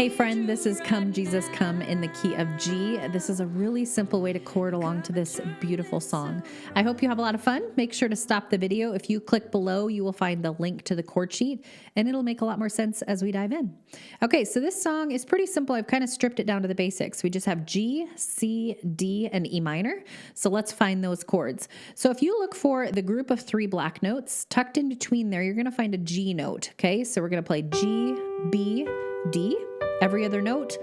Hey friend, this is Come Jesus Come in the key of G. This is a really simple way to chord along to this beautiful song. I hope you have a lot of fun. Make sure to stop the video. If you click below, you will find the link to the chord sheet, and it'll make a lot more sense as we dive in. Okay, so this song is pretty simple. I've kind of stripped it down to the basics. We just have G, C, D, and E minor. So let's find those chords. So if you look for the group of 3 black notes, tucked in between there, you're going to find a G note. Okay, so we're going to play G, B, D. Every other note,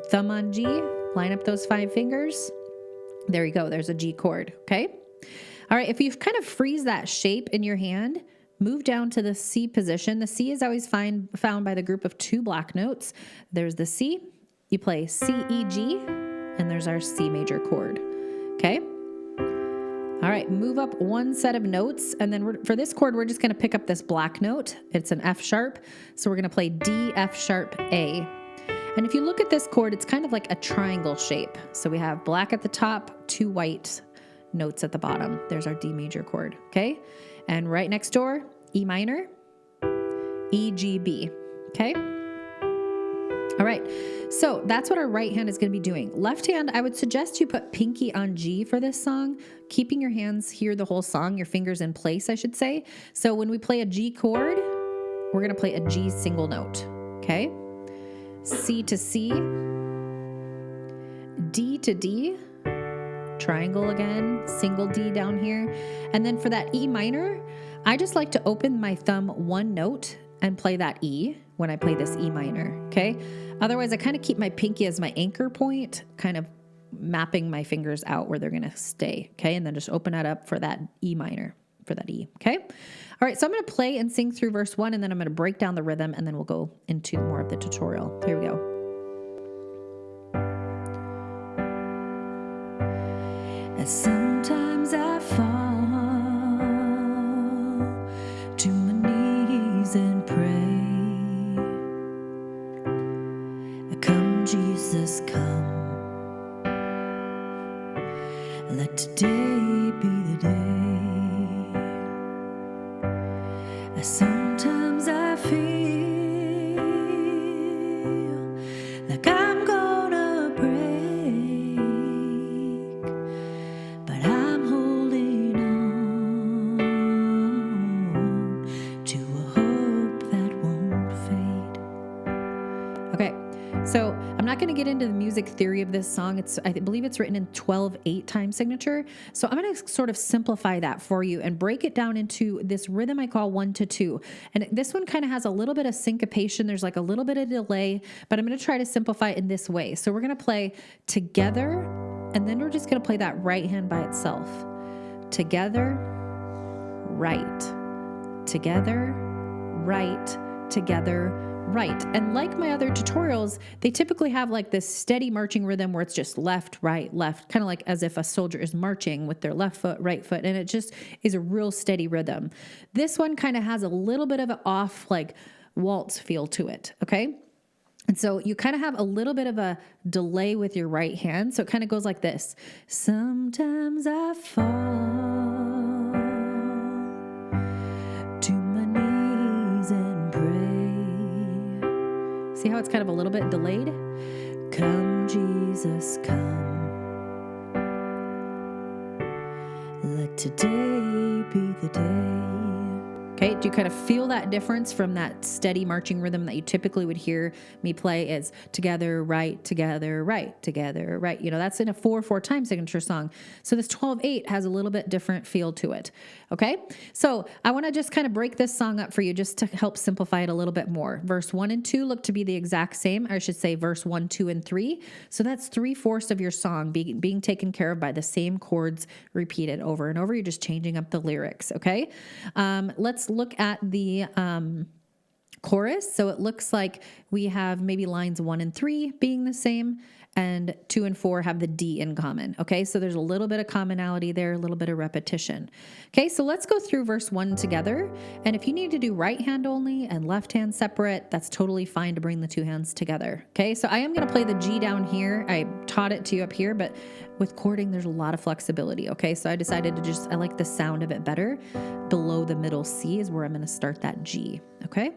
thumb on G, line up those 5 fingers. There you go. There's a G chord. Okay. All right. If you kind of freeze that shape in your hand, move down to the C position. The C is always found by the group of 2 black notes. There's the C. You play C, E, G, and there's our C major chord. Okay. All right. Move up 1 set of notes. And then for this chord, we're just going to pick up this black note. It's an F sharp. So we're going to play D, F sharp, A. And if you look at this chord, it's kind of like a triangle shape. So we have black at the top, 2 white notes at the bottom. There's our D major chord, okay? And right next door, E minor, E, G, B, okay? All right, so that's what our right hand is going to be doing. Left hand, I would suggest you put pinky on G for this song, keeping your hands here the whole song, your fingers in place, I should say. So when we play a G chord, we're going to play a G single note, okay? C to C, D to D, triangle again, single D down here. And then for that E minor, I just like to open my thumb 1 note and play that E when I play this E minor, okay? Otherwise, I kind of keep my pinky as my anchor point, kind of mapping my fingers out where they're going to stay, okay? And then just open that up for that E minor, for that E, okay? All right, so I'm going to play and sing through verse 1, and then I'm going to break down the rhythm, and then we'll go into more of the tutorial. Here we go. And sometimes I fall to my knees and pray. Come, Jesus, come. Let today be the day. Sometimes I feel like I'm gonna break, but I'm holding on to a hope that won't fade. Okay, so I'm not going to get into the music theory of this song. I believe it's written in 12/8 time signature. So I'm going to sort of simplify that for you and break it down into this rhythm I call 1-2. And this one kind of has a little bit of syncopation. There's like a little bit of delay, but I'm going to try to simplify it in this way. So we're going to play together, and then we're just going to play that right hand by itself. Together, right. Together, right. Together, right. And like my other tutorials, they typically have like this steady marching rhythm where it's just left, right, left, kind of like as if a soldier is marching with their left foot, right foot, and it just is a real steady rhythm. This one kind of has a little bit of an off, like waltz feel to it, okay? And so you kind of have a little bit of a delay with your right hand, so it kind of goes like this. Sometimes I fall to my knees and pray. See how it's kind of a little bit delayed? Come, Jesus, come. Let today be the day. Okay, do you kind of feel that difference from that steady marching rhythm that you typically would hear me play is together, right, together, right, together, right. You know, that's in a 4/4 time signature song. So this 12/8 has a little bit different feel to it. Okay, so I want to just kind of break this song up for you just to help simplify it a little bit more. Verse 1 and 2 look to be the exact same. I should say verse 1, 2, and 3. So that's 3/4 of your song being taken care of by the same chords repeated over and over. You're just changing up the lyrics. Okay, let's look at the chorus. So it looks like we have maybe lines 1 and 3 being the same, and 2 and 4 have the D in common. Okay, so there's a little bit of commonality there, a little bit of repetition. Okay, so let's go through verse 1 together. And if you need to do right hand only and left hand separate, that's totally fine to bring the 2 hands together. Okay, so I am going to play the G down here. I taught it to you up here, but with chording, there's a lot of flexibility. Okay, so I decided to I like the sound of it better. Below the middle C is where I'm going to start that G. Okay,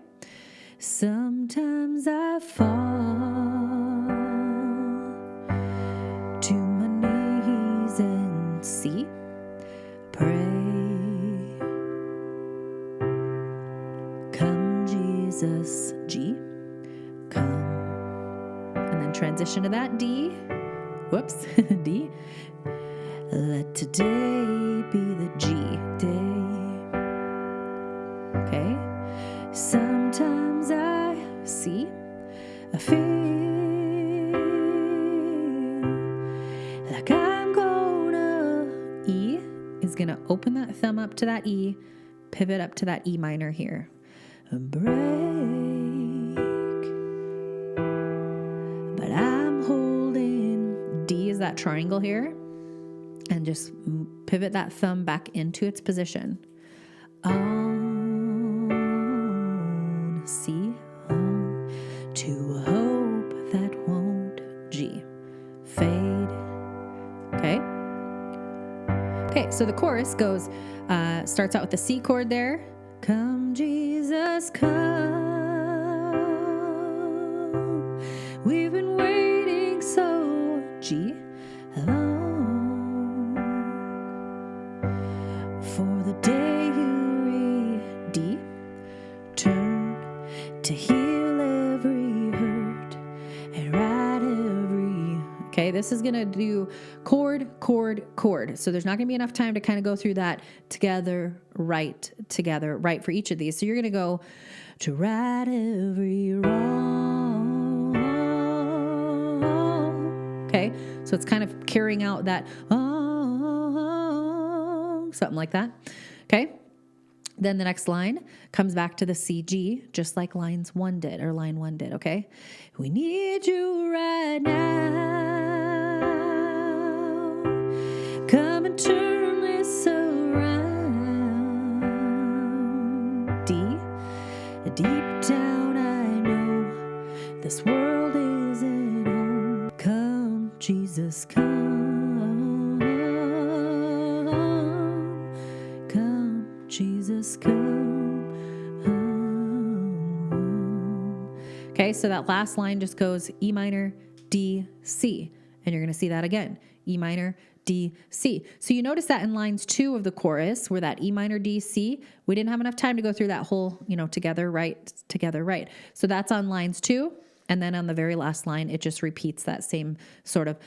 sometimes I fall Jesus, G, come. And then transition to that D. Whoops, D. Let today be the G day. Okay. Sometimes I feel like I'm gonna. E is gonna open that thumb up to that E, pivot up to that E minor here. A break. But I'm holding D is that triangle here, and just pivot that thumb back into its position. On C, on to a hope that won't. G, fade. Okay. Okay, so the chorus goes, starts out with the C chord there. Come, Jesus, come. We've been waiting so. G, long for the day you return to heal every hurt and right every. Okay, this is gonna do chord, chord, chord. So there's not gonna be enough time to kind of go through that together, right for each of these. So you're gonna go to right every wrong. Okay, so it's kind of carrying out that something like that. Okay. Then the next line comes back to the C, G, just like line 1 did. Okay. We need you right now. Come and turn this around. D, deep down I know this world isn't home. Come, Jesus, come. Jesus, come. Okay, so that last line just goes E minor, D, C. And you're going to see that again. E minor, D, C. So you notice that in lines 2 of the chorus, where that E minor, D, C, we didn't have enough time to go through that whole, together, right. So that's on lines 2. And then on the very last line, it just repeats that same sort of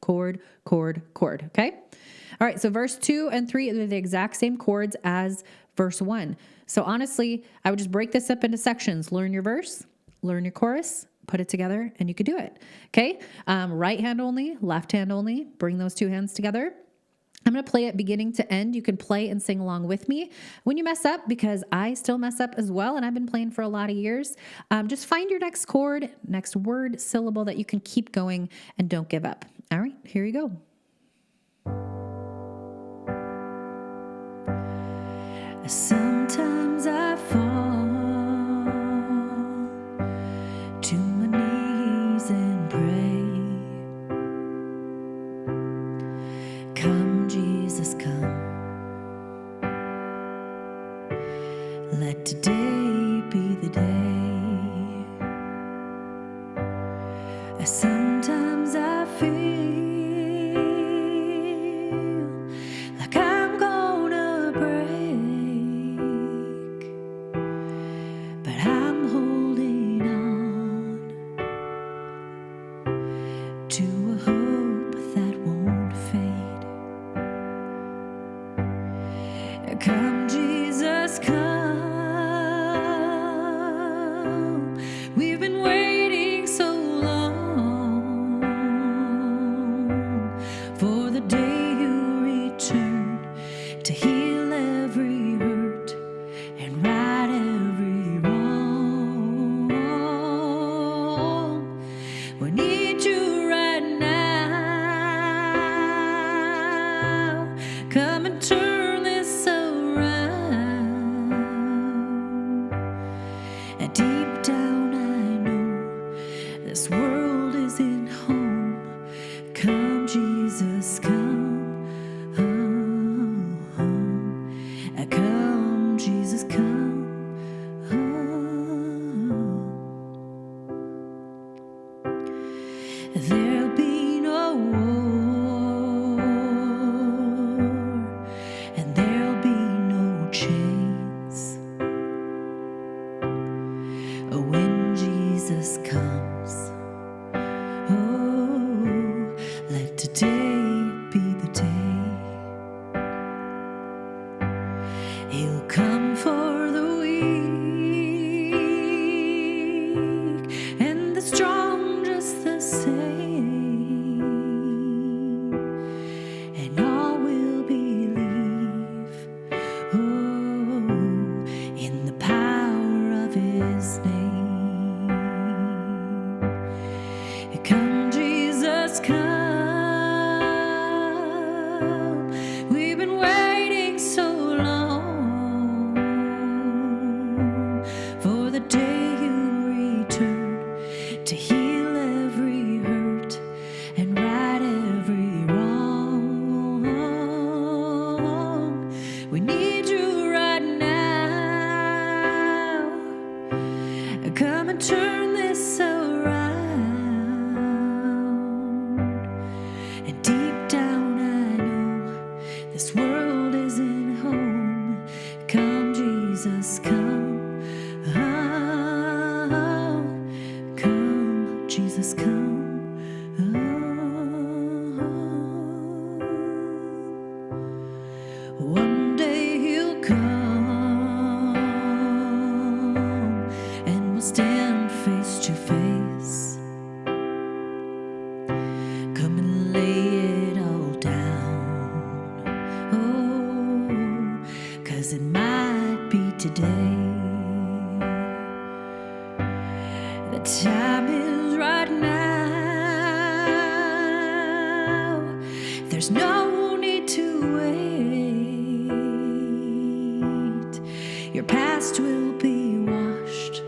chord, chord, chord. Okay. All right, so verse 2 and 3 are the exact same chords as verse 1. So honestly, I would just break this up into sections. Learn your verse, learn your chorus, put it together, and you could do it. Okay, right hand only, left hand only. Bring those two hands together. I'm going to play it beginning to end. You can play and sing along with me. When you mess up, because I still mess up as well, and I've been playing for a lot of years, just find your next chord, next word, syllable that you can keep going and don't give up. All right, here you go. Sometimes I fall to my knees and pray. Come, Jesus, come. Let today be the day. Sometimes I feel like I'm gonna break. To a hope that won't fade. Come, Jesus, come. We've been waiting so long for the day you return to heal every hurt and right every wrong. We need you. Come and turn this around. And deep down I know this world isn't home. Come, Jesus, come. Come, Jesus, come. There'll be no war We've been waiting so long for the day you return to heal every hurt and right every wrong. We need you right now. Come and turn this around. And deep down I know this world isn't home. Come, Jesus, come. Oh, come, Jesus, come. Oh, one day he'll come and we'll stand face to face. Come and lay it all down. Oh, 'cause it might be today. The time is right now. There's no need to wait. Your past will be washed,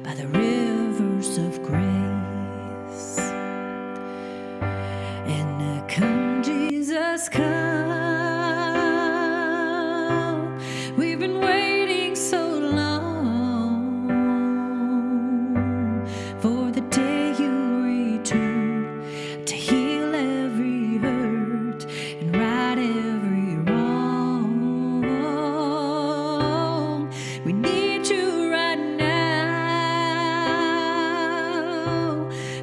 by the rivers of grace. And come, Jesus, come. We've been waiting so long for the day you return to heal every hurt and right every wrong. We need you right now.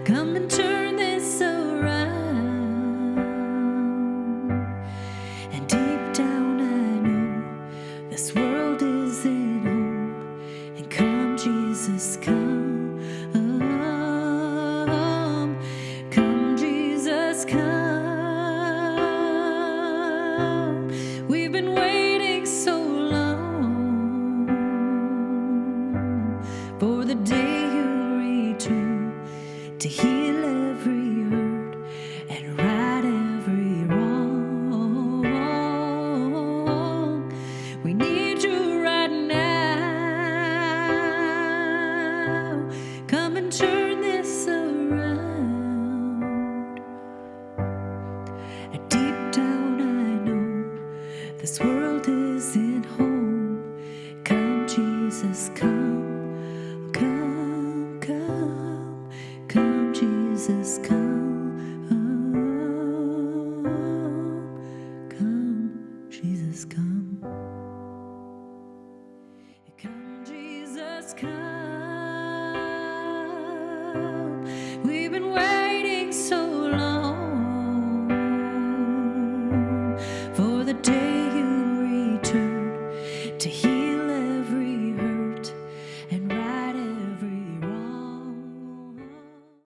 Come and turn this around. And deep down I know this world isn't home. And come, Jesus, come. Come, Jesus, come. We've been waiting so long for the day you return to heal every hurt and right every wrong. We need you right now. Come and turn this around. And deep down I know this world isn't home. Come, Jesus, come. Come, come, come, Jesus, come. Come, Jesus, come. Come, Jesus, come.